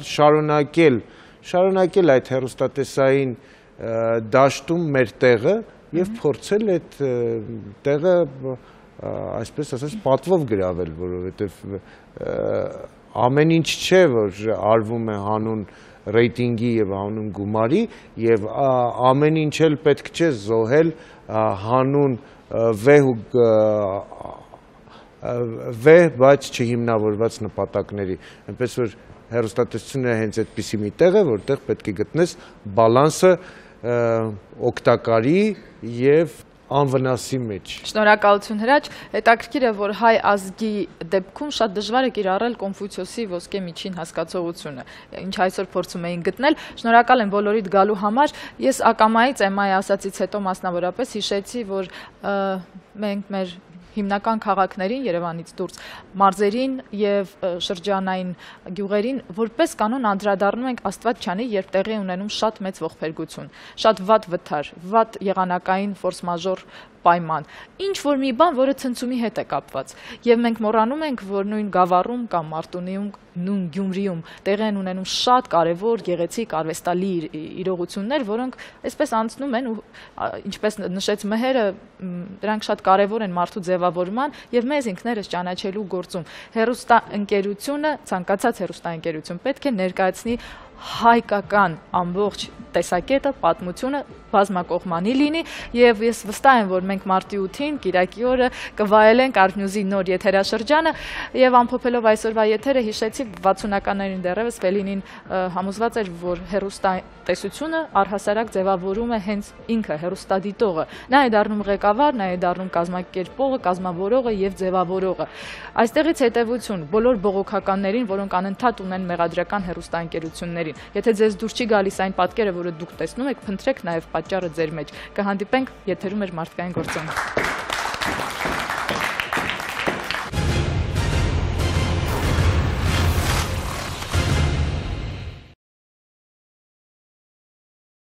շարունակել այդ հեռուստատեսային դաշտում մեր տեղը եւ փորձել այդ տեղը այսպես ասած պատվով գրավել, որովհետեւ ամեն ինչ չէ, որ արվում է հանուն ռեյտինգի եւ հանուն գումարի եւ ամեն ինչ էլ պետք չէ զոհել հանուն վեհ, բայց չհիմնավորված նպատակների, այնպես որ հեռուստատեսությունը հենց այդպիսի մի տեղ է, որտեղ պետք է գտնես բալանսը օգտակարի եւ անվնասի մեջ։ Շնորհակալություն Հրաչ, հետաքրքիր է, որ հայ ազգի դեպքում շատ դժվար է կիրառել Կոնֆուցիոսի ոսկե միջին հասկացողությունը, ինչ այսօր փորձում էին գտնել։ Շնորհակալ եմ բոլորիդ գալու համար։ Ես ակամայից Էմմայի ասացից հետո մասնավորապես հիշեցի, որ մենք մեր հիմնական քաղաքներին Երևանից դուրս մարզերին եւ շրջանային գյուղերին որպես կանոն անդրադառնում ենք Աստված չանի, երբ տեղի ունենում շատ մեծ ողբերգություն, շատ վատ վթար, վատ եղանակային ֆորս մաժոր պայման, ինչ որ մի բան, որը ցնցումի հետ է կապված։ Եվ մենք մոռանում ենք, որ նույն Գավառում կամ Մարտունիում, նույն Գյումրիում տեղի են ունենում շատ կարևոր, գեղեցիկ, արվեստալի իրողություններ, որոնք այսպես անցնում են ու ինչպես նշեց Մեհերը, դրանք շատ կարևոր են մարդու ձևավորման եւ մեզ ինքներս ճանաչելու գործում։ Հեռուստաընկերությունը, ցանկացած հեռուստաընկերություն պետք է ներկայացնի հայկական ամբողջ տեսակետը, պատմությունը բազմակողմանի լինի եւ ես վստահ եմ, որ մենք մարտի 8-ին Կիրակի օրը կվայելենք Art-News-ի նոր եթերաշրջանը եւ ամփոփելով այսօրվա եթերը հիշեցի 60-ականներին դեռևս Ֆելինին համոզված էր, որ հեռուստատեսությունը առհասարակ ձևավորում է հենց ինքը հեռուստադիտողը։ Նա է դառնում ղեկավար, նա է դառնում կազմակերպողը, կազմավորողը եւ ձևավորողը։ Այստեղից հետեւություն բոլոր բողոքականներին, որոնք անընդհատ ունեն մեղադրական հեռուստաընկերություններին։ Եթե ձեզ դուր չի գալիս այն պատկերը, որը դուք տեսնում եք, փնտրեք նաև պատճառը ձեր մեջ։ Կհանդիպենք եթերում մեր մարդկային գործոն։